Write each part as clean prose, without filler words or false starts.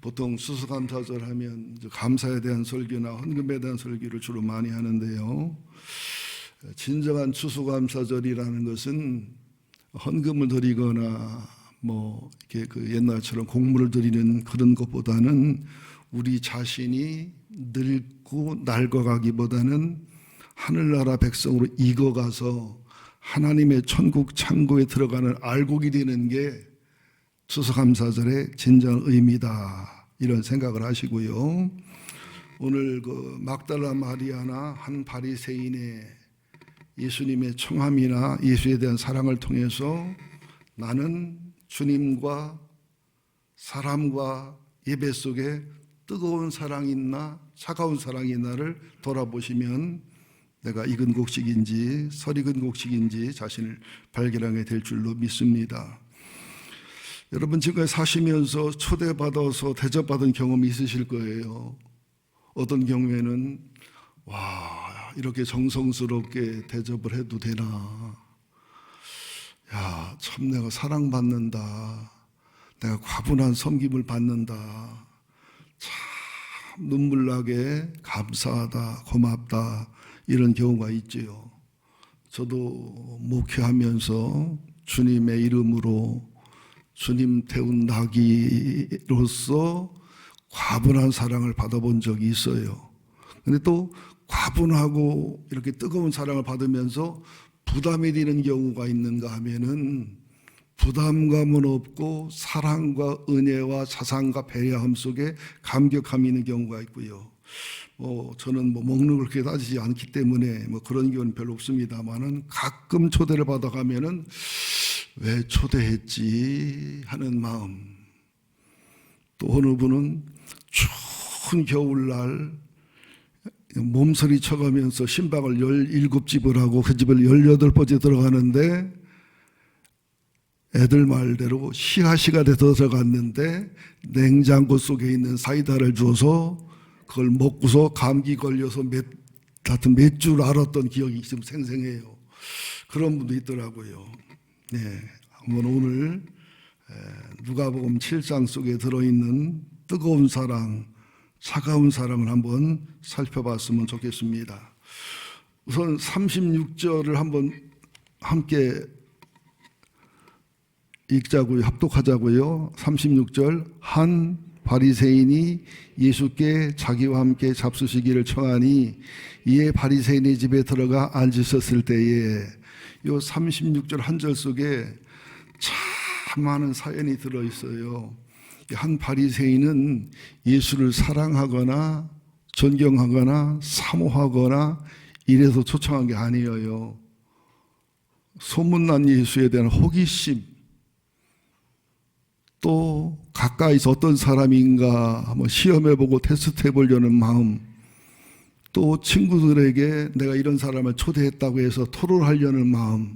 보통 수수감사절 하면 감사에 대한 설교나 헌금에 대한 설교를 주로 많이 하는데요. 진정한 추수감사절이라는 것은 헌금을 드리거나 이렇게 그 옛날처럼 곡물을 드리는 그런 것보다는 우리 자신이 늙고 낡아가기보다는 하늘나라 백성으로 익어가서 하나님의 천국 창고에 들어가는 알곡이 되는 게 추수감사절의 진정한 의미다, 이런 생각을 하시고요. 오늘 그 막달라 마리아나 한 바리새인의 예수님의 청함이나 예수에 대한 사랑을 통해서 나는 주님과 사람과 예배 속에 뜨거운 사랑이 있나 차가운 사랑이 있나를 돌아보시면 내가 익은 곡식인지 설익은 곡식인지 자신을 발견하게 될 줄로 믿습니다. 여러분 지금까지 사시면서 초대받아서 대접받은 경험이 있으실 거예요. 어떤 경우에는 와, 이렇게 정성스럽게 대접을 해도 되나, 야, 참 내가 사랑받는다, 내가 과분한 섬김을 받는다, 참 눈물나게 감사하다, 고맙다, 이런 경우가 있지요. 저도 목회하면서 주님의 이름으로 주님 태운 나귀로서 과분한 사랑을 받아본 적이 있어요. 근데 또 과분하고 이렇게 뜨거운 사랑을 받으면서 부담이 되는 경우가 있는가 하면은 부담감은 없고 사랑과 은혜와 자상과 배려함 속에 감격함이 있는 경우가 있고요. 저는 먹는 걸 그렇게 따지지 않기 때문에 그런 경우는 별로 없습니다만은 가끔 초대를 받아가면은 왜 초대했지 하는 마음. 또 어느 분은 추운 겨울날 몸서리 쳐가면서 신방을 17집을 하고 그 집을 18번째 들어가는데 애들 말대로 시가시가 돼서 들어갔는데 냉장고 속에 있는 사이다를 줘서 그걸 먹고서 감기 걸려서 하여튼 몇 줄 알았던 기억이 지금 생생해요. 그런 분도 있더라고요. 네, 한번 오늘 누가복음 7장 속에 들어있는 뜨거운 사랑, 차가운 사랑을 한번 살펴봤으면 좋겠습니다. 우선 36절을 한번 함께 읽자고요. 합독하자고요. 36절. 한 바리새인이 예수께 자기와 함께 잡수시기를 청하니 이에 바리새인의 집에 들어가 앉으셨을 때에, 요 36절 한 절 속에 참 많은 사연이 들어있어요. 한 바리새인은 예수를 사랑하거나 존경하거나 사모하거나 이래서 초청한 게 아니에요. 소문난 예수에 대한 호기심, 또 가까이서 어떤 사람인가 한번 시험해보고 테스트해보려는 마음, 또 친구들에게 내가 이런 사람을 초대했다고 해서 토론하려는 마음,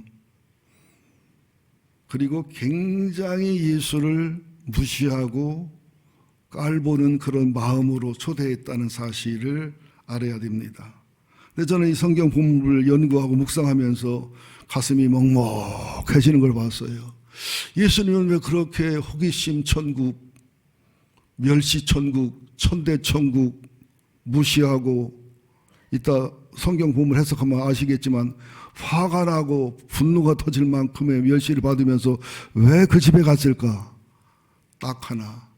그리고 굉장히 예수를 무시하고 깔보는 그런 마음으로 초대했다는 사실을 알아야 됩니다. 근데 저는 이 성경 본문을 연구하고 묵상하면서 가슴이 먹먹해지는 걸 봤어요. 예수님은 왜 그렇게 호기심 천국, 멸시 천국, 천대 천국 무시하고, 이따 성경 본문 해석하면 아시겠지만 화가 나고 분노가 터질 만큼의 멸시를 받으면서 왜 그 집에 갔을까? 딱 하나,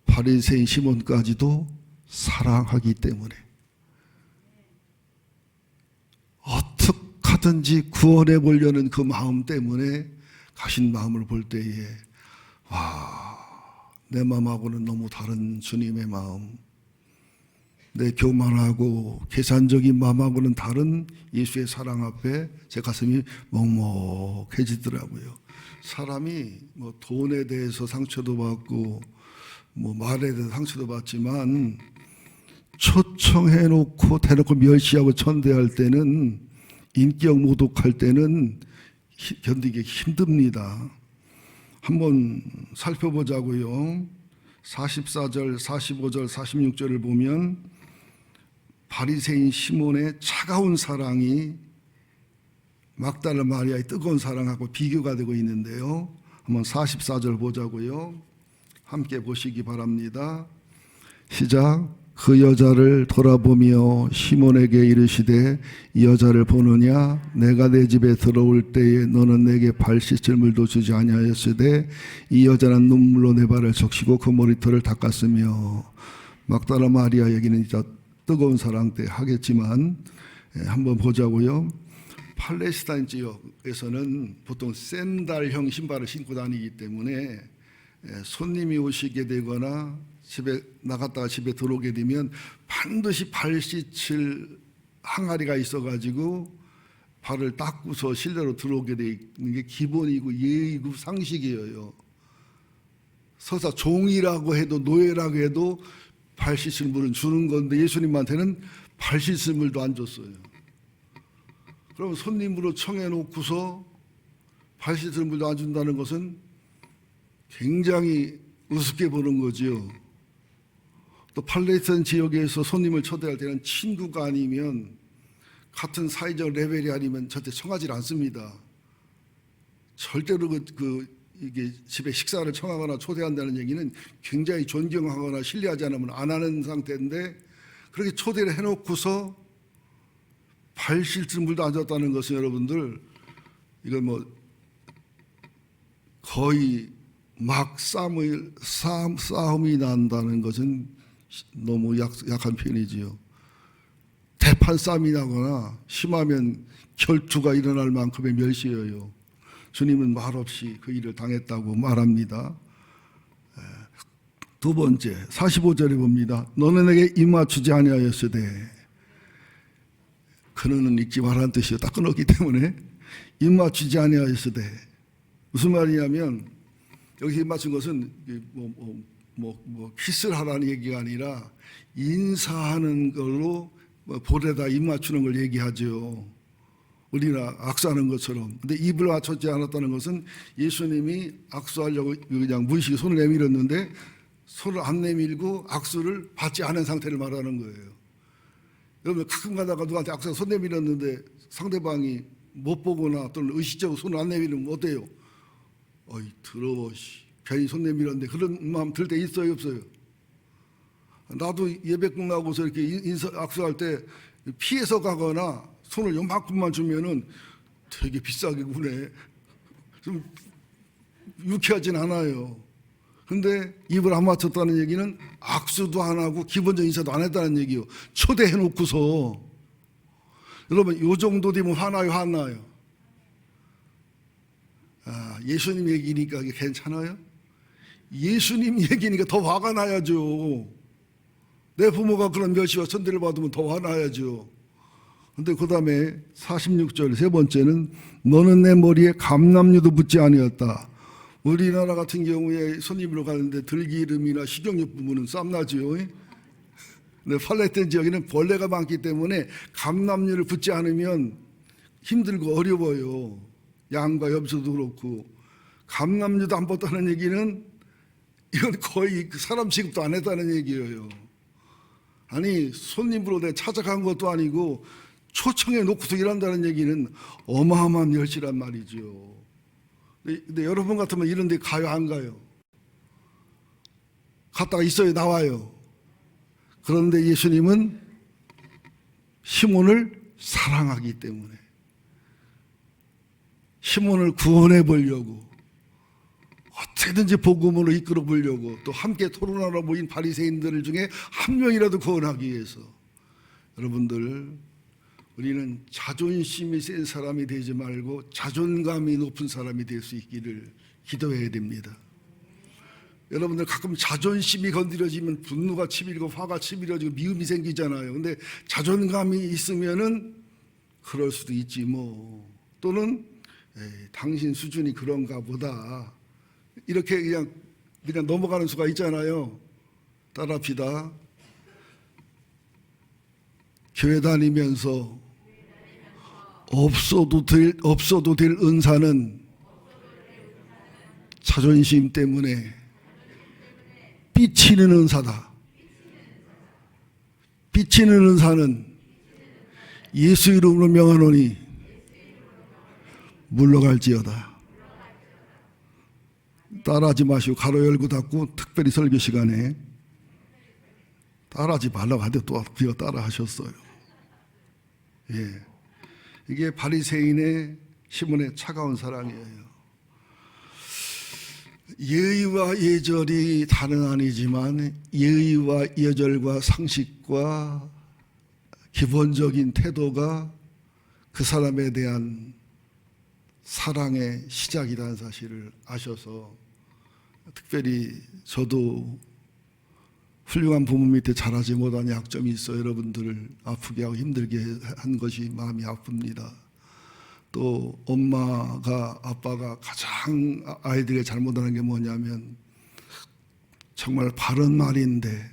바리새인 시몬까지도 사랑하기 때문에, 어떻게 하든지 구원해 보려는 그 마음 때문에 가신 마음을 볼 때에 와, 내 마음하고는 너무 다른 주님의 마음, 내 교만하고 계산적인 마음하고는 다른 예수의 사랑 앞에 제 가슴이 먹먹해지더라고요. 사람이 돈에 대해서 상처도 받고 말에 대해서 상처도 받지만 초청해놓고 대놓고 멸시하고 천대할 때는, 인격 모독할 때는 견디기 힘듭니다. 한번 살펴보자고요. 44절, 45절, 46절을 보면 바리새인 시몬의 차가운 사랑이 막달라 마리아의 뜨거운 사랑하고 비교가 되고 있는데요. 한번 44절 보자고요. 함께 보시기 바랍니다. 시작. 그 여자를 돌아보며 시몬에게 이르시되 이 여자를 보느냐? 내가 내 집에 들어올 때에 너는 내게 발 씻을 물도 주지 아니하였으되 이 여자는 눈물로 내 발을 적시고 그 머리털을 닦았으며. 막달라 마리아 얘기는 이제 뜨거운 사랑 때 하겠지만 한번 보자고요. 팔레스타인 지역에서는 보통 샌달형 신발을 신고 다니기 때문에 손님이 오시게 되거나 집에 나갔다가 집에 들어오게 되면 반드시 발 씻을 항아리가 있어가지고 발을 닦고서 실내로 들어오게 되는 게 기본이고 예의고 상식이에요. 서사 종이라고 해도 노예라고 해도 발 씻을 물은 주는 건데 예수님한테는 발 씻을 물도 안 줬어요. 그럼 손님으로 청해놓고서 발 씻을 물도 안 준다는 것은 굉장히 우습게 보는 거지요. 또 팔레스타인 지역에서 손님을 초대할 때는 친구가 아니면 같은 사회적 레벨이 아니면 절대 청하지 않습니다. 절대로 이게 집에 식사를 청하거나 초대한다는 얘기는 굉장히 존경하거나 신뢰하지 않으면 안 하는 상태인데 그렇게 초대를 해놓고서 발 씻을 물도 안 줬다는 것은 여러분들 이건 뭐 거의 막 싸움이 난다는 것은 너무 약한 편이지요. 대판 싸움이 나거나 심하면 결투가 일어날 만큼의 멸시예요. 주님은 말없이 그 일을 당했다고 말합니다. 두 번째 45절에 봅니다. 너는 내게 입맞추지 아니하였으되. 그는 읽지 말라는 뜻이요. 딱 끊었기 때문에 입맞추지 아니하였으되. 무슨 말이냐면 여기 입맞춘 것은 키스를 하라는 얘기가 아니라 인사하는 걸로 볼에다 입맞추는 걸 얘기하죠. 우리나 악수하는 것처럼. 근데 입을 맞췄지 않았다는 것은 예수님이 악수하려고 그냥 무의식에 손을 내밀었는데 손을 안 내밀고 악수를 받지 않은 상태를 말하는 거예요. 여러분 가끔 가다가 누구한테 악수하고 손 내밀었는데 상대방이 못 보거나 또는 의식적으로 손을 안 내밀면 어때요? 어이 더러워 괜히 손 내밀었는데 그런 마음 들 때 있어요 없어요? 나도 예배 끝나고서 이렇게 악수할 때 피해서 가거나 손을 요만큼만 주면은 되게 비싸게 구네. 좀 유쾌하진 않아요. 근데 입을 안 맞췄다는 얘기는 악수도 안 하고 기본적인 인사도 안 했다는 얘기요. 초대해 놓고서. 여러분 요 정도 되면 화나요 화나요? 예수님 얘기니까 괜찮아요? 예수님 얘기니까 더 화가 나야죠. 내 부모가 그런 멸시와 천대를 받으면 더 화나야죠. 근데 그 다음에 46절 세 번째는 너는 내 머리에 감람류도 붓지 아니었다. 우리나라 같은 경우에 손님으로 가는데 들기름이나 식용유 부분은 쌈나죠. 근데 팔레스타인 지역에는 벌레가 많기 때문에 감람류를 붓지 않으면 힘들고 어려워요. 양과 염소도 그렇고. 감람류도 안 붓다는 얘기는 이건 거의 사람 취급도 안 했다는 얘기예요. 아니 손님으로 내가 찾아간 것도 아니고 초청해 놓고서 일한다는 얘기는 어마어마한 멸시란 말이죠. 근데 여러분 같으면 이런 데 가요 안 가요? 갔다가 있어요 나와요? 그런데 예수님은 시몬을 사랑하기 때문에 시몬을 구원해 보려고 어떻게든지 복음으로 이끌어 보려고 또 함께 토론하러 모인 바리새인들 중에 한 명이라도 구원하기 위해서. 여러분들 우리는 자존심이 센 사람이 되지 말고 자존감이 높은 사람이 될 수 있기를 기도해야 됩니다. 여러분들 가끔 자존심이 건드려지면 분노가 치밀고 화가 치밀어지고 미움이 생기잖아요. 근데 자존감이 있으면은 그럴 수도 있지 뭐. 또는 당신 수준이 그런가 보다. 이렇게 그냥 넘어가는 수가 있잖아요. 따라합시다. 교회 다니면서 없어도 될 은사는 자존심 때문에 삐치는 은사다. 삐치는 은사는 예수 이름으로 명하노니 물러갈지어다. 따라하지 마시고 가로 열고 닫고 특별히 설교 시간에 따라하지 말라고 하는데 또 그가 따라 하셨어요. 예. 이게 바리새인의 시몬의 차가운 사랑이에요. 예의와 예절이 다는 아니지만 예의와 예절과 상식과 기본적인 태도가 그 사람에 대한 사랑의 시작이라는 사실을 아셔서 특별히 저도 훌륭한 부모 밑에 자라지 못한 약점이 있어 여러분들을 아프게 하고 힘들게 한 것이 마음이 아픕니다. 또 엄마가 아빠가 가장 아이들에게 잘못하는 게 뭐냐면 정말 바른 말인데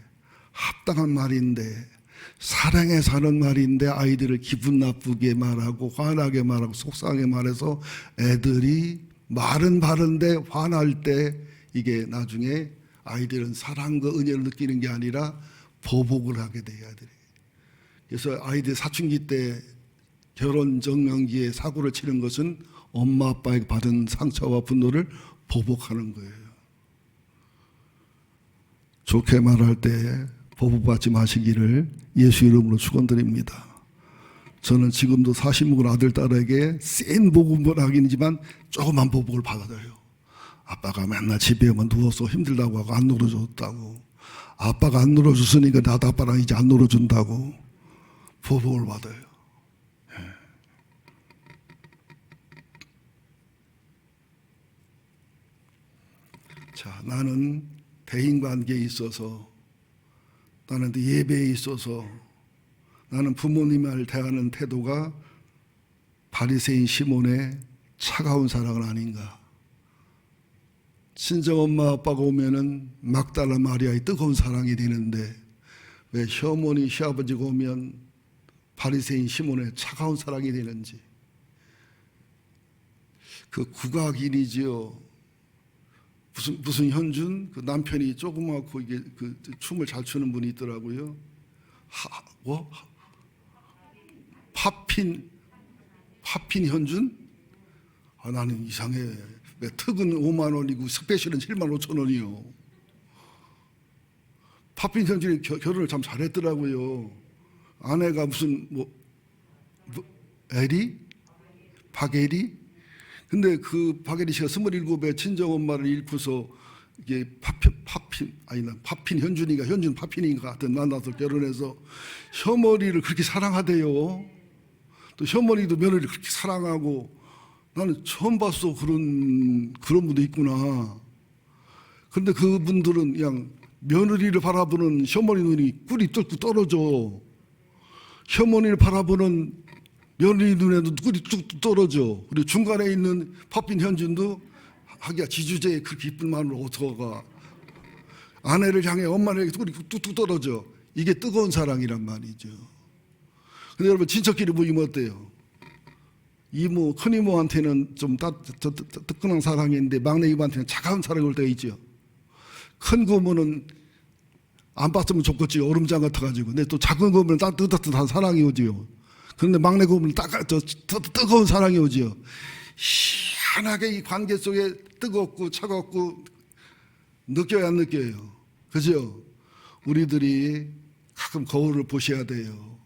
합당한 말인데 사랑에 사는 말인데 아이들을 기분 나쁘게 말하고 화나게 말하고 속상하게 말해서 애들이 말은 바른데 화날 때 이게 나중에 아이들은 사랑과 은혜를 느끼는 게 아니라 보복을 하게 돼요. 아이들이. 그래서 아이들 사춘기 때 결혼 정년기에 사고를 치는 것은 엄마 아빠에게 받은 상처와 분노를 보복하는 거예요. 좋게 말할 때 보복받지 마시기를 예수 이름으로 축원드립니다. 저는 지금도 40 먹은 아들 딸에게 센 복음을 하긴이지만 조그만 보복을 받아요. 아빠가 맨날 집에 오면 누워서 힘들다고 하고 안 놀아줬다고, 아빠가 안 놀아줬으니까 나도 아빠랑 이제 안 놀아준다고 보복을 받아요. 자, 나는 대인관계에 있어서, 나는 예배에 있어서, 나는 부모님을 대하는 태도가 바리새인 시몬의 차가운 사랑은 아닌가. 친정 엄마 아빠가 오면은 막달라 마리아의 뜨거운 사랑이 되는데 왜 시어머니 시아버지가 오면 바리새인 시몬의 차가운 사랑이 되는지. 그 국악인이지요. 무슨 현준 그 남편이 조그맣고 이게 그 춤을 잘 추는 분이 있더라고요. 파핀 현준? 아, 나는 이상해. 왜 특은 5만 원이고 스페셜은 7만 5천 원이요. 파핀 현준이 결혼을 참 잘했더라고요. 아내가 무슨 에리? 박에리? 근데 그 박예리 씨가 27에 친정 엄마를 잃고서 이게 파핀 현준이가 현준 파핀인가 하여튼 만나서 결혼해서 셔머리를 그렇게 사랑하대요. 또 셔머리도 며느리를 그렇게 사랑하고, 나는 처음 봤어. 그런 분도 있구나. 그런데 그분들은 그냥 며느리를 바라보는 셔머리 눈이 꿀이 뚫고 떨어져. 셔머니를 바라보는 며느리 눈에도 꿀이 뚝뚝 떨어져. 그리고 중간에 있는 파핀 현준도 하기야 지주제에 그렇게 이쁜 마음으로 어떡가. 아내를 향해 엄마를 향해 꿀이 뚝뚝 떨어져. 이게 뜨거운 사랑이란 말이죠. 근데 여러분 친척끼리 모이면 어때요? 이모, 큰이모한테는 좀 뜨끈한 사랑인데 막내 이모한테는 차가운 사랑이 올 때가 있죠. 큰 고모는 안 봤으면 좋겠지. 얼음장 같아가지고. 근데 또 작은 고모는 따뜻한 사랑이 오지요. 그런데 막내 고모는 뜨거운 사랑이 오지요. 희한하게 이 관계 속에 뜨겁고 차갑고 느껴야 안 느껴요. 그죠? 우리들이 가끔 거울을 보셔야 돼요.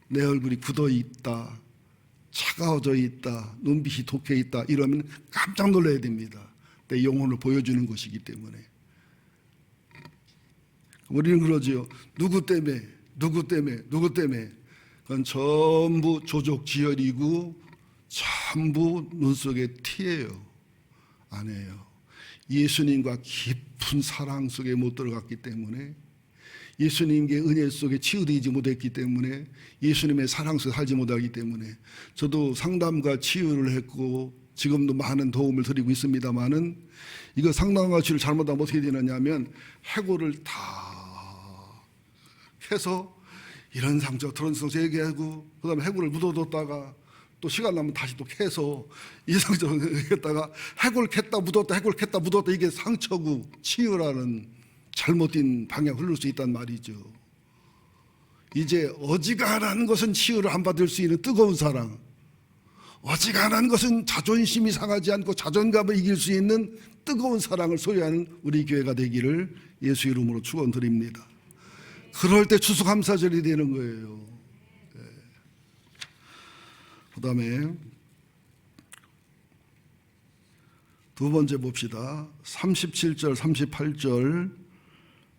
내 얼굴이 굳어 있다, 차가워져 있다, 눈빛이 독해 있다 이러면 깜짝 놀라야 됩니다. 내 영혼을 보여주는 것이기 때문에. 우리는 그러지요. 누구 때문에 그건 전부 조족지혈이고 전부 눈 속에 티예요. 아니에요. 예수님과 깊은 사랑 속에 못 들어갔기 때문에, 예수님께 은혜 속에 치유되지 못했기 때문에, 예수님의 사랑 속에 살지 못하기 때문에. 저도 상담과 치유를 했고 지금도 많은 도움을 드리고 있습니다마는, 이거 상담과 치유를 잘못하면 어떻게 되느냐 하면 해고를 다 해서 이런 상처 저런 상처 얘기하고, 그 다음에 해고를 묻어뒀다가 또 시간 나면 다시 또 캐서 이 상처를 얘기했다가 해고를 캤다 묻었다 해고를 캤다 묻었다, 이게 상처고 치유라는 잘못된 방향 흐를 수 있단 말이죠. 이제 어지간한 것은 치유를 안 받을 수 있는 뜨거운 사랑, 어지간한 것은 자존심이 상하지 않고 자존감을 이길 수 있는 뜨거운 사랑을 소유하는 우리 교회가 되기를 예수 이름으로 축원드립니다. 그럴 때 추수감사절이 되는 거예요. 그 다음에 두 번째 봅시다. 37절 38절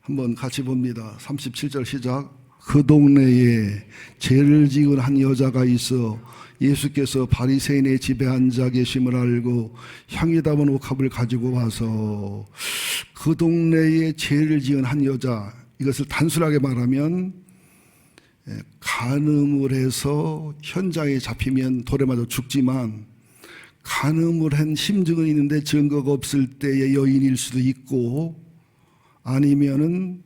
한번 같이 봅니다. 37절 시작. 그 동네에 죄를 지은 한 여자가 있어 예수께서 바리새인의 집에 앉아 계심을 알고 향이 담은 옥합을 가지고 와서, 그 동네에 죄를 지은 한 여자, 이것을 단순하게 말하면 간음을 해서 현장에 잡히면 돌에 맞아 죽지만, 간음을 한 심증은 있는데 증거가 없을 때의 여인일 수도 있고, 아니면은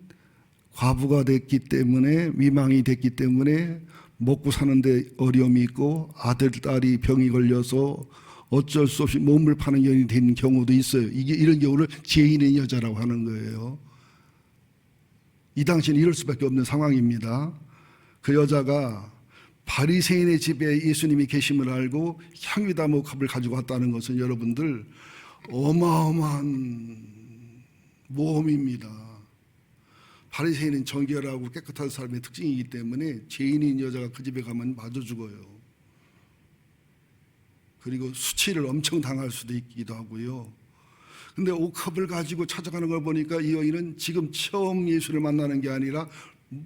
과부가 됐기 때문에, 위망이 됐기 때문에 먹고 사는데 어려움이 있고 아들, 딸이 병이 걸려서 어쩔 수 없이 몸을 파는 여인이 된 경우도 있어요. 이런 경우를 죄인의 여자라고 하는 거예요. 이 당시는 이럴 수밖에 없는 상황입니다. 그 여자가 바리새인의 집에 예수님이 계심을 알고 향유다 옥합을 가지고 왔다는 것은 여러분들 어마어마한 모험입니다. 바리새인은 정결하고 깨끗한 사람의 특징이기 때문에 죄인인 여자가 그 집에 가면 맞아 죽어요. 그리고 수치를 엄청 당할 수도 있기도 하고요. 근데 옥합을 가지고 찾아가는 걸 보니까 이 여인은 지금 처음 예수를 만나는 게 아니라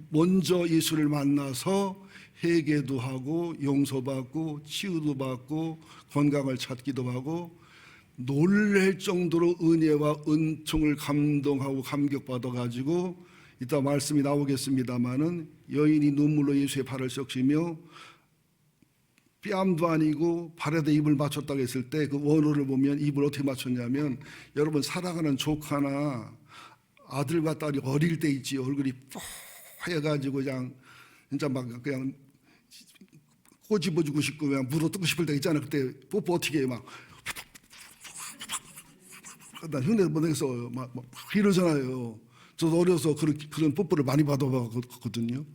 먼저 예수를 만나서 회개도 하고 용서받고 치유도 받고 건강을 찾기도 하고 놀랄 정도로 은혜와 은총을 감동하고 감격받아 가지고, 이따 말씀이 나오겠습니다마는 여인이 눈물로 예수의 발을 썩히며 뺨도 아니고 발에다 입을 맞췄다고 했을 때 그 원어를 보면 입을 어떻게 맞췄냐면, 여러분 사랑하는 조카나 아들과 딸이 어릴 때 있지, 얼굴이 뽀해가지고 그냥 진짜 막 그냥 꼬집어주고 싶고 그냥 물어 뜯고 싶을 때 있잖아요. 그때 뽀뽀 어떻게 해, 막 나 흉내 못 내서 막 이러잖아요. 저도 어려서 그런 뽀뽀를 많이 받아봤거든요.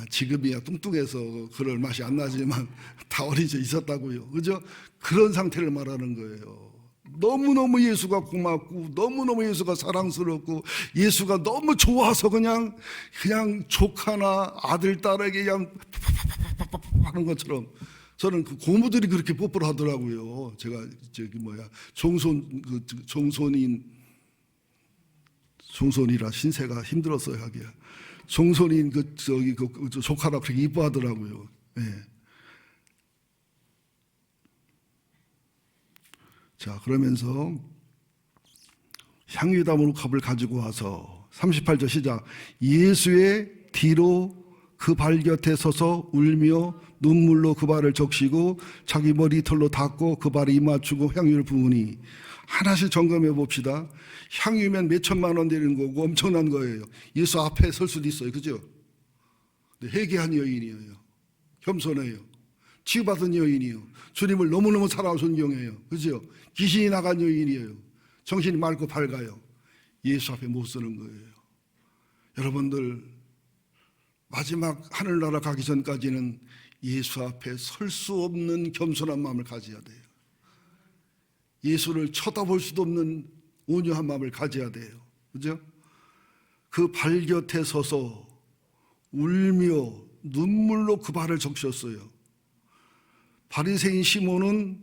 지금이야 뚱뚱해서 그럴 맛이 안 나지만 다 어린 적 있었다고요. 그죠? 그런 상태를 말하는 거예요. 너무너무 예수가 고맙고 너무너무 예수가 사랑스럽고 예수가 너무 좋아서 그냥 조카나 아들, 딸에게 그냥 하는 것처럼, 저는 그 고모들이 그렇게 뽀뽀를 하더라고요. 제가 종손이라 신세가 힘들었어요 하기야. 종손인 그 조카라 그렇게 이뻐하더라고요. 네. 자, 그러면서 향유 담은 컵을 가지고 와서 38절 시작. 예수의 뒤로 그 발 곁에 서서 울며 눈물로 그 발을 적시고 자기 머리털로 닦고 그 발에 입맞추고 향유를 부으니. 하나씩 점검해 봅시다. 향유면 몇 천만 원 되는 거고 엄청난 거예요. 예수 앞에 설 수도 있어요. 그죠? 회개한 여인이에요. 겸손해요. 치유받은 여인이에요. 주님을 너무너무 사랑하고 존경해요. 그죠? 귀신이 나간 여인이에요. 정신이 맑고 밝아요. 예수 앞에 못 서는 거예요. 여러분들 마지막 하늘나라 가기 전까지는 예수 앞에 설 수 없는 겸손한 마음을 가져야 돼요. 예수를 쳐다볼 수도 없는 온유한 마음을 가져야 돼요. 그죠? 그 발 곁에 서서 울며 눈물로 그 발을 적셨어요. 바리새인 시몬은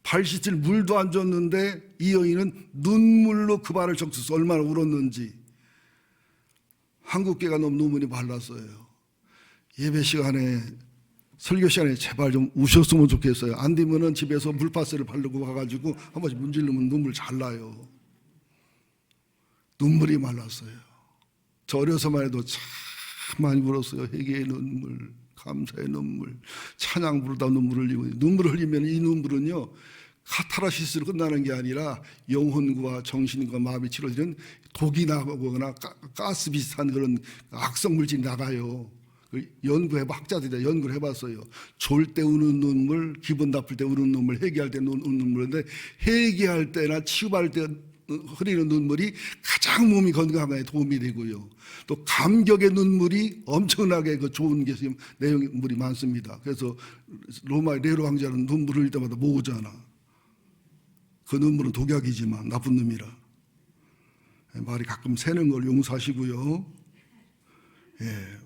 발 씻을 물도 안 줬는데 이 여인은 눈물로 그 발을 적셔서 얼마나 울었는지. 한국교회가 너무 눈물이 말랐어요. 예배 시간에, 설교 시간에 제발 좀 우셨으면 좋겠어요. 안 되면은 집에서 물파스를 바르고 가가지고 한 번씩 문지르면 눈물 잘 나요. 눈물이 말랐어요. 저 어려서만 해도 참 많이 울었어요. 회개의 눈물, 감사의 눈물, 찬양 부르다 눈물 흘리고. 눈물 흘리면 이 눈물은요, 카타르시스로 끝나는 게 아니라 영혼과 정신과 마음이 치러지는 독이 나거나 가스 비슷한 그런 악성 물질이 나가요. 학자들이 연구를 해봤어요. 좋을 때 우는 눈물, 기분 나쁠 때 우는 눈물, 회개할 때 우는 눈물인데, 회개할 때나 치유받을 때 흐리는 눈물이 가장 몸이 건강에 도움이 되고요. 또 감격의 눈물이 엄청나게 그 좋은 게 내용물이 많습니다. 그래서 로마의 네로 왕자는 눈물 흘릴 때마다 모으잖아. 그 눈물은 독약이지만 나쁜 놈이라. 말이 가끔 새는 걸 용서하시고요. 예.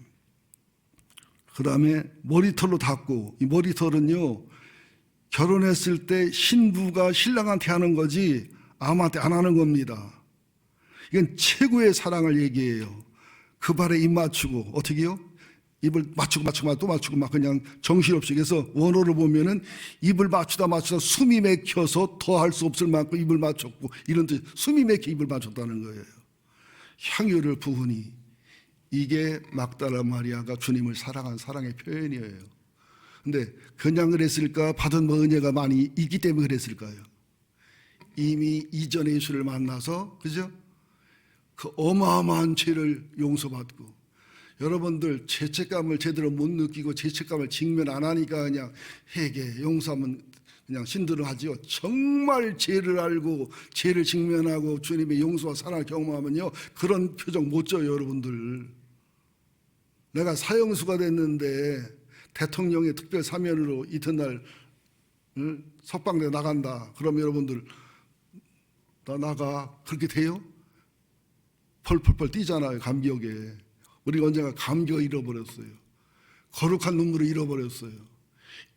그 다음에 머리털로 닦고, 이 머리털은요, 결혼했을 때 신부가 신랑한테 하는 거지 아무한테 안 하는 겁니다. 이건 최고의 사랑을 얘기해요. 그 발에 입 맞추고, 어떻게요? 입을 맞추고 또 맞추고 막 그냥 정신없이. 그래서 원어를 보면은 입을 맞추다 숨이 막혀서 더 할 수 없을 만큼 입을 맞췄고, 이런 뜻, 숨이 막혀 입을 맞췄다는 거예요. 향유를 부으니, 이게 막달라 마리아가 주님을 사랑한 사랑의 표현이에요. 근데 그냥 그랬을까? 받은 뭐 은혜가 많이 있기 때문에 그랬을까요? 이미 이전에 예수를 만나서, 그죠? 그 어마어마한 죄를 용서받고, 여러분들 죄책감을 제대로 못 느끼고 죄책감을 직면 안 하니까 그냥 회개, 용서하면 그냥 신들은 하지요. 정말 죄를 알고 죄를 직면하고 주님의 용서와 사랑을 경험하면요, 그런 표정 못 져요, 여러분들. 내가 사형수가 됐는데 대통령의 특별 사면으로 이튿날 석방돼 나간다. 그럼 여러분들 나 나가, 그렇게 돼요? 펄펄펄 뛰잖아요, 감격에. 우리가 언젠가 감격을 잃어버렸어요. 거룩한 눈물을 잃어버렸어요.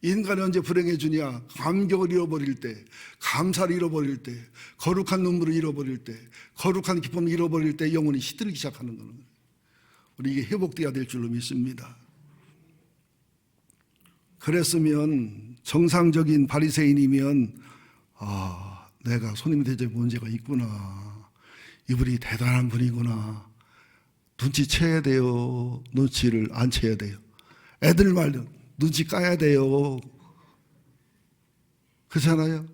인간이 언제 불행해지냐? 감격을 잃어버릴 때, 감사를 잃어버릴 때, 거룩한 눈물을 잃어버릴 때, 거룩한 기쁨을 잃어버릴 때 영혼이 시들기 시작하는 거예요. 우리 이게 회복돼야 될 줄로 믿습니다. 그랬으면 정상적인 바리새인이면 내가 손님 대접에 문제가 있구나, 이분이 대단한 분이구나, 눈치채야 돼요. 눈치를 안 채야 돼요. 애들 말도 눈치 까야 돼요. 그렇잖아요.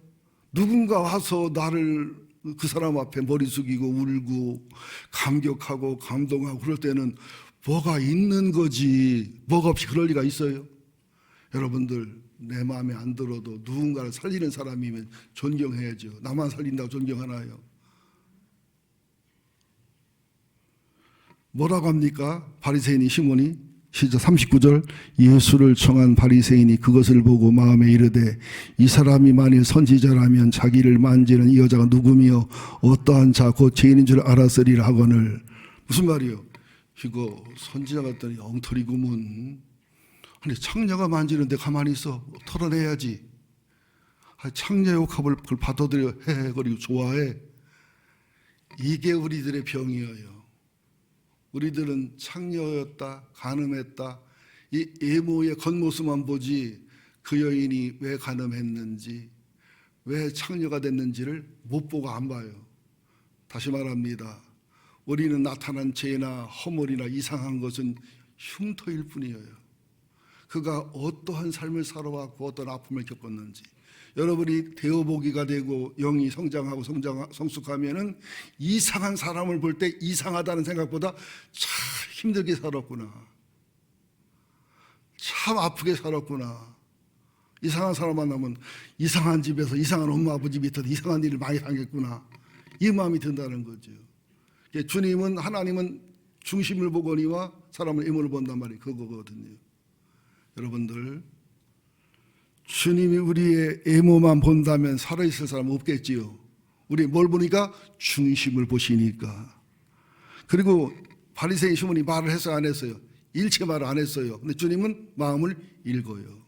누군가 와서 나를 그 사람 앞에 머리 숙이고 울고 감격하고 감동하고 그럴 때는 뭐가 있는 거지, 뭐가 없이 그럴 리가 있어요? 여러분들, 내 마음에 안 들어도 누군가를 살리는 사람이면 존경해야죠. 나만 살린다고 존경하나요? 뭐라고 합니까? 바리새인이 시몬이 시작 39절, 예수를 청한 바리새인이 그것을 보고 마음에 이르되 이 사람이 만일 선지자라면 자기를 만지는 이 여자가 누구며 어떠한 자 곧 죄인인 줄 알았으리라 하거늘. 무슨 말이요? 이거 선지자 같더니 엉터리구먼. 아니 창녀가 만지는데 가만히 있어? 털어내야지. 창녀 욕합을 그걸 받아들여 헤헤거리고 좋아해. 이게 우리들의 병이에요. 우리들은 창녀였다, 간음했다, 이 애모의 겉모습만 보지 그 여인이 왜 간음했는지, 왜 창녀가 됐는지를 못 보고 안 봐요. 다시 말합니다. 우리는 나타난 죄나 허물이나 이상한 것은 흉터일 뿐이에요. 그가 어떠한 삶을 살아왔고 어떤 아픔을 겪었는지, 여러분이 되어보기가 되고 영이 성장하고 성숙하면은 이상한 사람을 볼 때 이상하다는 생각보다 참 힘들게 살았구나, 참 아프게 살았구나, 이상한 사람 만나면 이상한 집에서 이상한 엄마 아버지 밑에서 이상한 일을 많이 당했구나, 이 마음이 든다는 거죠. 주님은, 하나님은 중심을 보거니와 사람을 이물을 본단 말이 그거거든요. 여러분들, 주님이 우리의 애모만 본다면 살아있을 사람 없겠지요. 우리 뭘 보니까? 중심을 보시니까. 그리고 바리새인 시몬이 말을 했어요, 안 했어요? 일체 말을 안 했어요. 근데 주님은 마음을 읽어요.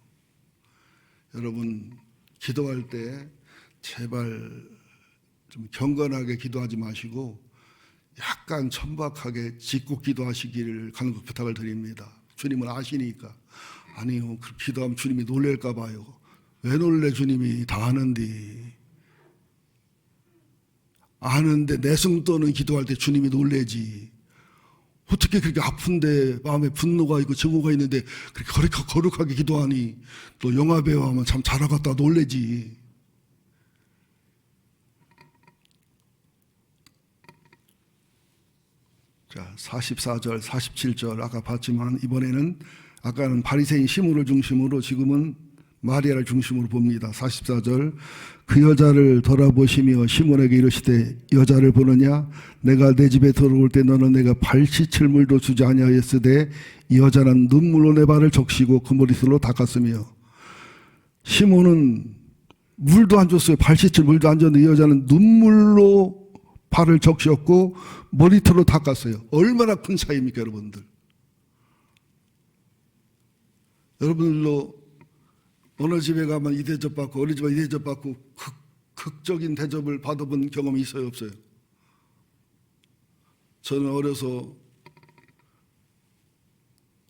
여러분, 기도할 때 제발 좀 경건하게 기도하지 마시고 약간 천박하게 짓궂 기도하시기를 간곡히 부탁을 드립니다. 주님은 아시니까. 아니요, 그렇게 기도하면 주님이 놀랄까 봐요. 왜 놀래? 주님이 다 아는데. 아는데 내숭 떠는 기도할 때 주님이 놀래지. 어떻게 그렇게 아픈데 마음에 분노가 있고 증오가 있는데 그렇게 거룩하게 기도하니, 또 영화배우 하면 참 잘하겠다 놀래지. 자, 44절, 47절 아까 봤지만 이번에는, 아까는 바리새인 시몬을 중심으로 지금은 마리아를 중심으로 봅니다. 44절 그 여자를 돌아보시며 시몬에게 이르시되 여자를 보느냐 내가 내 집에 들어올 때 너는 내가 발 씻을 물도 주지 아니하였으되 이 여자는 눈물로 내 발을 적시고 그 머리털로 닦았으며 시몬은 물도 안 줬어요. 발 씻을 물도 안 줬는데 이 여자는 눈물로 발을 적셨고 머리털로 닦았어요. 얼마나 큰 차이입니까 여러분들. 여러분들도 어느 집에 가면 이 대접 받고 어느 집에 이 대접 받고 극적인 대접을 받아본 경험이 있어요 없어요? 저는 어려서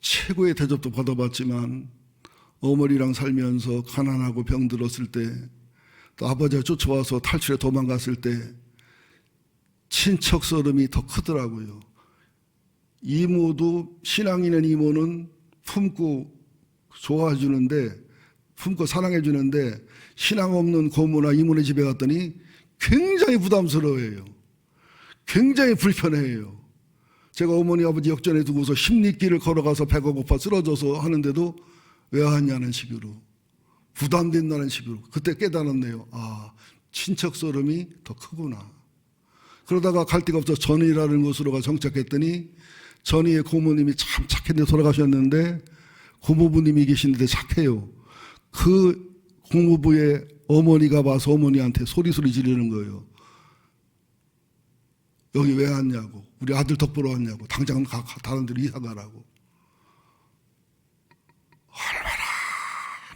최고의 대접도 받아봤지만 어머니랑 살면서 가난하고 병들었을 때 또 아버지가 쫓아와서 탈출해 도망갔을 때 친척 서름이 더 크더라고요. 이모도 신앙 있는 이모는 품고 좋아해 주는데 품고 사랑해 주는데 신앙 없는 고모나 이모네 집에 갔더니 굉장히 부담스러워해요. 굉장히 불편해해요. 제가 어머니 아버지 역전에 두고서 10리길을 걸어가서 배가 고파 쓰러져서 하는데도 왜 하냐는 식으로 부담된다는 식으로 그때 깨달았네요. 아, 친척 서름이 더 크구나. 그러다가 갈 데가 없어서 전이라는 곳으로 가 정착했더니 전이의 고모님이 참 착했는데 돌아가셨는데 고모부님이 계시는데 착해요. 그 고모부의 어머니가 와서 어머니한테 소리 지르는 거예요. 여기 왜 왔냐고. 우리 아들 덕보러 왔냐고. 당장 다른 데로 이사 가라고. 얼마나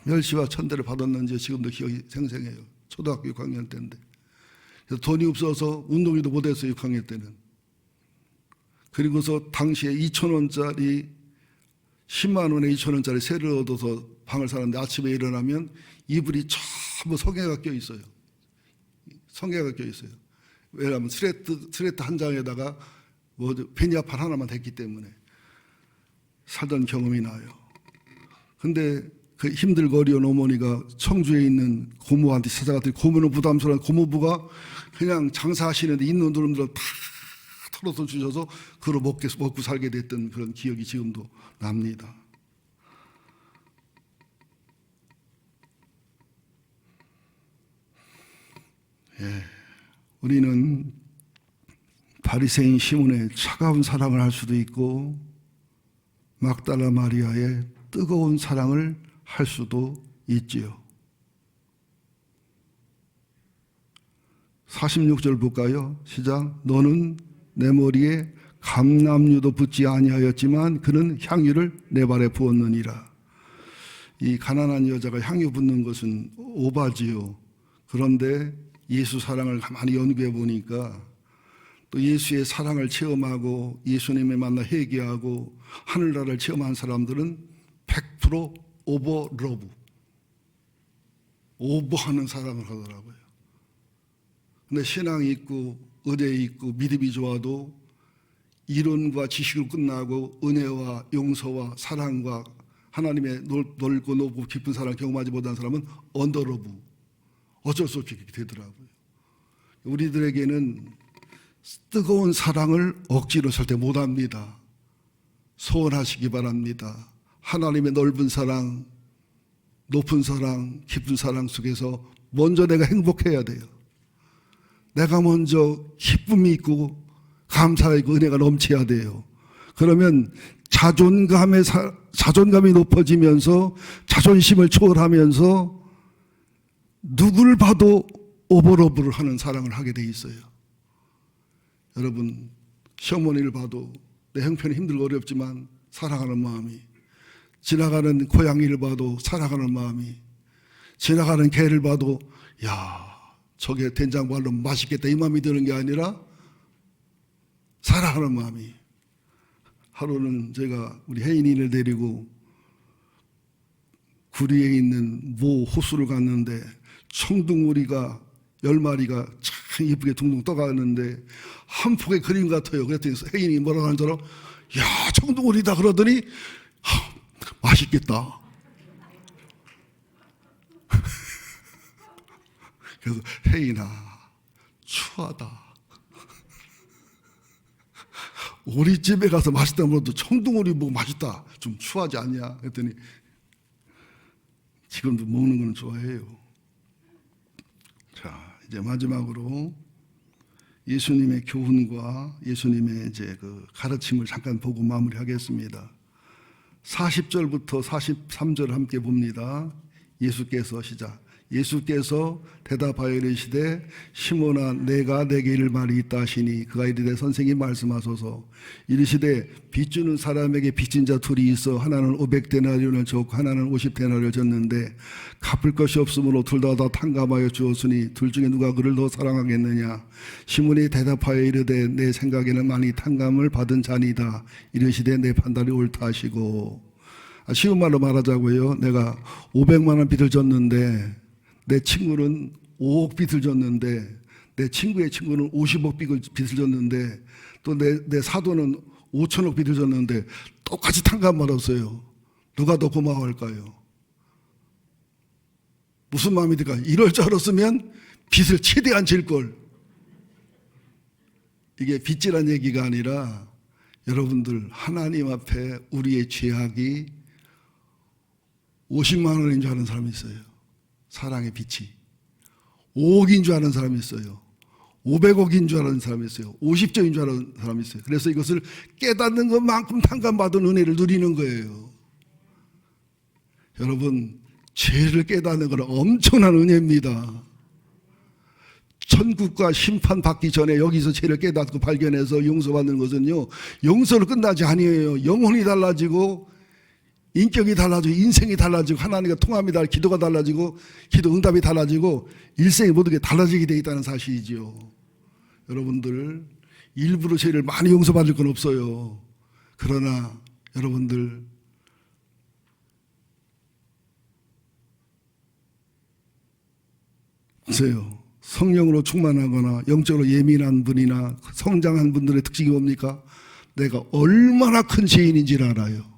멸시와 천대를 받았는지 지금도 기억이 생생해요. 초등학교 6학년 때인데. 그래서 돈이 없어서 운동회도 못했어요. 6학년 때는. 그리고서 당시에 2,000원짜리 10만 원에 2,000원짜리 세를 얻어서 방을 사는데 아침에 일어나면 이불이 전부 성게가 껴 있어요. 성게가 껴 있어요. 왜냐하면 스레트 한 장에다가 베니아판 하나만 됐기 때문에 살던 경험이 나요. 근데 그 힘들고 어려운 어머니가 청주에 있는 고모한테 찾아갔더니 고모는 부담스러운 고모부가 그냥 장사하시는데 있는 돈들을 다 털어서 주셔서 그로 먹고 살게 됐던 그런 기억이 지금도 납니다. 예, 우리는 바리새인 시몬의 차가운 사랑을 할 수도 있고 막달라 마리아의 뜨거운 사랑을 할 수도 있지요. 46절 볼까요? 시작. 너는 내 머리에 감람유도 붓지 아니하였지만 그는 향유를 내 발에 부었느니라. 이 가난한 여자가 향유 붓는 것은 오바지요. 그런데 예수 사랑을 가만히 연구해 보니까 또 예수의 사랑을 체험하고 예수님을 만나 회개하고 하늘나라를 체험한 사람들은 100% 오버러브, 오버하는 사랑을 하더라고요. 근데 신앙이 있고 은혜 있고 믿음이 좋아도 이론과 지식으로 끝나고 은혜와 용서와 사랑과 하나님의 넓고 높고 깊은 사랑을 경험하지 못한 사람은 언더러브, 어쩔 수 없이 그렇게 되더라고요. 우리들에게는 뜨거운 사랑을 억지로 절대 못합니다. 소원하시기 바랍니다. 하나님의 넓은 사랑, 높은 사랑, 깊은 사랑 속에서 먼저 내가 행복해야 돼요. 내가 먼저 기쁨이 있고 감사가 있고 은혜가 넘쳐야 돼요. 그러면 자존감이 높아지면서 자존심을 초월하면서 누굴 봐도 오버러브를 하는 사랑을 하게 돼 있어요. 여러분, 시어머니를 봐도 내 형편이 힘들고 어렵지만 사랑하는 마음이, 지나가는 고양이를 봐도 사랑하는 마음이, 지나가는 개를 봐도 야, 저게 된장발로 맛있겠다 이 마음이 드는 게 아니라 사랑하는 마음이. 하루는 제가 우리 혜인이를 데리고 구리에 있는 모 호수를 갔는데 청둥오리가 10마리가 참 이쁘게 둥둥 떠가는데 한 폭의 그림 같아요. 그랬더니 혜인이 뭐라고 하는 줄 알아? 야, 청둥오리다 그러더니 맛있겠다. 그래서 혜인아, 추하다. 오리집에 가서 맛있다 물어도 청둥오리 보고 맛있다. 좀 추하지 않냐? 그랬더니 지금도 먹는 건 좋아해요. 자, 이제 마지막으로 예수님의 교훈과 예수님의 이제 그 가르침을 잠깐 보고 마무리하겠습니다. 40절부터 43절 함께 봅니다. 예수께서 예수께서 대답하여 이르시되 시몬아 내가 내게 이를 말이 있다 하시니 그가 이르되 선생님 말씀하소서. 이르시되 빚 주는 사람에게 빚진 자 둘이 있어 하나는 500데나리온을 줬고 하나는 50데나리온을 줬는데 갚을 것이 없으므로 둘 다 탕감하여 주었으니 둘 중에 누가 그를 더 사랑하겠느냐. 시몬이 대답하여 이르되 내 생각에는 많이 탕감을 받은 자니다. 이르시되 내 판단이 옳다 하시고. 쉬운 말로 말하자고요. 내가 500만 원 빚을 졌는데 내 친구는 5억 빚을 졌는데 내 친구의 친구는 50억 빚을 졌는데 또 내 사도는 5천억 빚을 졌는데 똑같이 탕감받았어요. 누가 더 고마워할까요? 무슨 마음이 들까? 이럴 줄 알았으면 빚을 최대한 질걸. 이게 빚지란 얘기가 아니라 여러분들 하나님 앞에 우리의 죄악이 50만 원인 줄 아는 사람이 있어요. 사랑의 빛이 5억인 줄 아는 사람이 있어요. 500억인 줄 아는 사람이 있어요. 50조인 줄 아는 사람이 있어요. 그래서 이것을 깨닫는 것만큼 탕감받은 은혜를 누리는 거예요. 여러분, 죄를 깨닫는 건 엄청난 은혜입니다. 천국과 심판 받기 전에 여기서 죄를 깨닫고 발견해서 용서받는 것은요, 용서로 끝나지 아니에요. 영혼이 달라지고 인격이 달라지고 인생이 달라지고 하나님과 통함이 달라지고 기도가 달라지고 기도 응답이 달라지고 일생의 모든 게 달라지게 되어 있다는 사실이죠. 여러분들 일부러 죄를 많이 용서받을 건 없어요. 그러나 여러분들 보세요. 성령으로 충만하거나 영적으로 예민한 분이나 성장한 분들의 특징이 뭡니까? 내가 얼마나 큰 죄인인지를 알아요.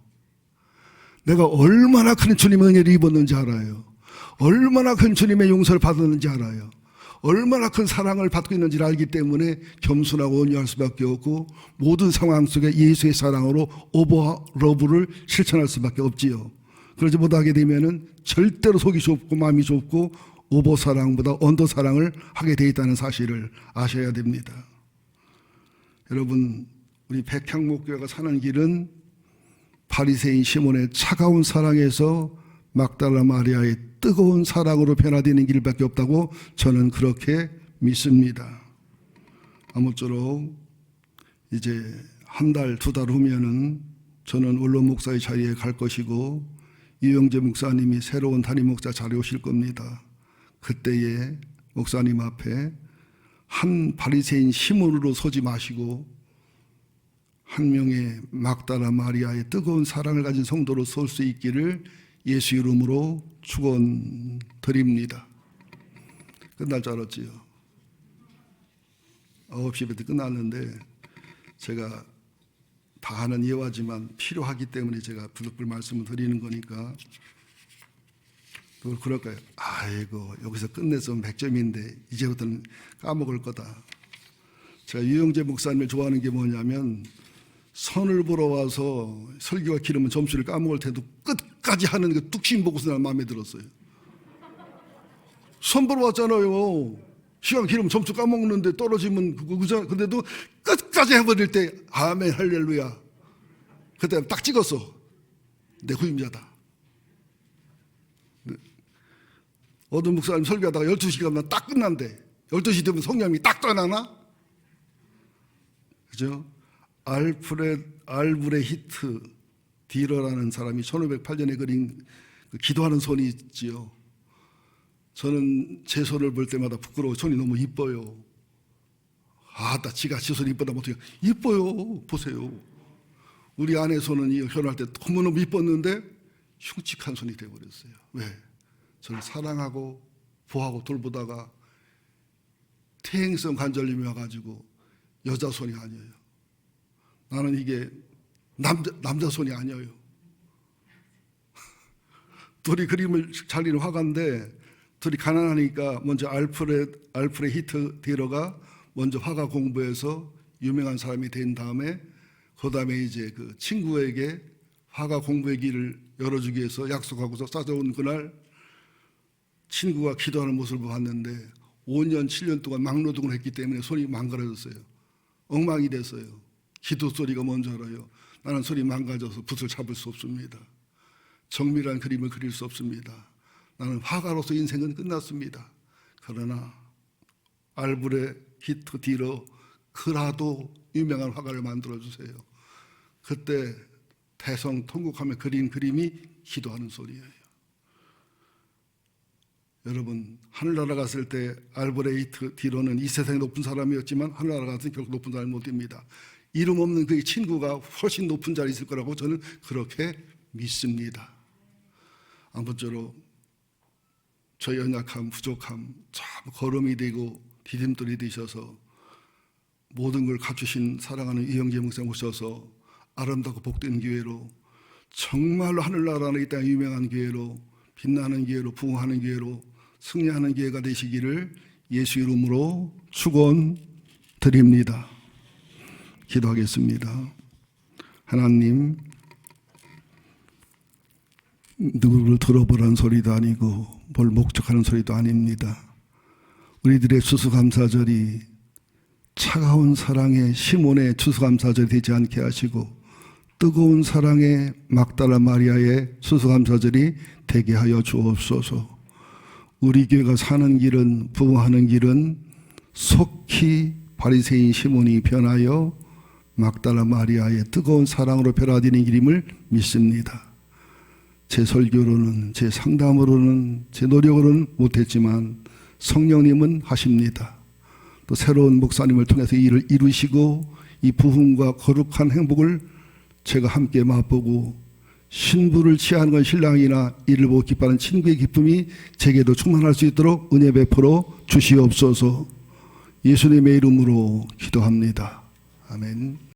내가 얼마나 큰 주님의 은혜를 입었는지 알아요. 얼마나 큰 주님의 용서를 받았는지 알아요. 얼마나 큰 사랑을 받고 있는지를 알기 때문에 겸손하고 온유할 수밖에 없고 모든 상황 속에 예수의 사랑으로 오버러브를 실천할 수밖에 없지요. 그러지 못하게 되면은 절대로 속이 좁고 마음이 좁고 오버사랑보다 언더사랑을 하게 되어 있다는 사실을 아셔야 됩니다. 여러분, 우리 백향목교회가 사는 길은 바리새인 시몬의 차가운 사랑에서 막달라 마리아의 뜨거운 사랑으로 변화되는 길밖에 없다고 저는 그렇게 믿습니다. 아무쪼록 이제 한 달, 두 달 후면은 저는 원로 목사의 자리에 갈 것이고 이영재 목사님이 새로운 담임 목사 자리에 오실 겁니다. 그때에 목사님 앞에 한 바리새인 시몬으로 서지 마시고 한 명의 막달라 마리아의 뜨거운 사랑을 가진 성도로 설 수 있기를 예수 이름으로 축원드립니다. 끝날 줄 알았지요. 9시부터 끝났는데 제가 다 하는 예화지만 필요하기 때문에 제가 부득불 말씀을 드리는 거니까 또 그럴까요? 아이고 여기서 끝냈으면 100점인데 이제부터는 까먹을 거다. 제가 유영재 목사님을 좋아하는 게 뭐냐면 선을 보러 와서 설교가 길으면 점수를 까먹을 때도 끝까지 하는 그 뚝심 보고서 난 마음에 들었어요. 선 보러 왔잖아요. 시간 길으면 점수 까먹는데 떨어지면 근데도 끝까지 해버릴 때 아멘 할렐루야. 그때 딱 찍었어. 내 후임자다. 어떤 목사님 설교하다가 12시간 딱 끝난대. 12시 되면 성령이 딱 떠나나? 그죠? 알브레히트 디러라는 사람이 1508년에 그린 그 기도하는 손이 있지요. 저는 제 손을 볼 때마다 부끄러워. 손이 너무 이뻐요. 나 지가 제 손이 이쁘다면 어떻게 이뻐요. 보세요. 우리 아내 손은 결혼할 때 너무너무 이뻤는데 흉측한 손이 되어버렸어요. 왜? 저를 사랑하고 보호하고 돌보다가 퇴행성 관절염이 와가지고 여자 손이 아니에요. 나는 이게 남자 손이 아니에요. 둘이 그림을 잘리는 화가인데 둘이 가난하니까 먼저 알프레히트 디러가 먼저 화가 공부해서 유명한 사람이 된 다음에 그 다음에 이제 그 친구에게 화가 공부의 길을 열어주기 위해서 약속하고서 찾아온 그날 친구가 기도하는 모습을 봤는데 5년, 7년 동안 막노동을 했기 때문에 손이 망가져졌어요. 엉망이 됐어요. 기도 소리가 뭔지 알아요? 나는 손이 망가져서 붓을 잡을 수 없습니다. 정밀한 그림을 그릴 수 없습니다. 나는 화가로서 인생은 끝났습니다. 그러나 알브레 히트 디러 그라도 유명한 화가를 만들어주세요. 그때 대성통곡하며 그린 그림이 기도하는 소리예요. 여러분, 하늘나라 갔을 때 알브레히트 디러는 이 세상에 높은 사람이었지만 하늘나라 가서는 결코 높은 사람이 못 됩니다. 이름 없는 그의 친구가 훨씬 높은 자리에 있을 거라고 저는 그렇게 믿습니다. 아무쪼록 저 연약함, 부족함 참 걸음이 되고 디딤돌이 되셔서 모든 걸 갖추신 사랑하는 이영재 목사님 오셔서 아름답고 복된 기회로 정말로 하늘나라는 이 땅에 유명한 기회로 빛나는 기회로 부흥하는 기회로 승리하는 기회가 되시기를 예수 이름으로 축원드립니다. 기도하겠습니다. 하나님, 누구를 들어보라는 소리도 아니고 뭘 목적하는 소리도 아닙니다. 우리들의 추수감사절이 차가운 사랑의 시몬의 추수감사절이 되지 않게 하시고 뜨거운 사랑의 막달라 마리아의 추수감사절이 되게 하여 주옵소서. 우리 교회가 사는 길은, 부흥하는 길은 속히 바리새인 시몬이 변하여 막달라 마리아의 뜨거운 사랑으로 변화되는 길임을 믿습니다. 제 설교로는, 제 상담으로는, 제 노력으로는 못했지만 성령님은 하십니다. 또 새로운 목사님을 통해서 이 일을 이루시고 이 부흥과 거룩한 행복을 제가 함께 맛보고 신부를 취하는 건 신랑이나 이를 보고 기뻐하는 친구의 기쁨이 제게도 충만할 수 있도록 은혜 베풀어 주시옵소서. 예수님의 이름으로 기도합니다. 아멘.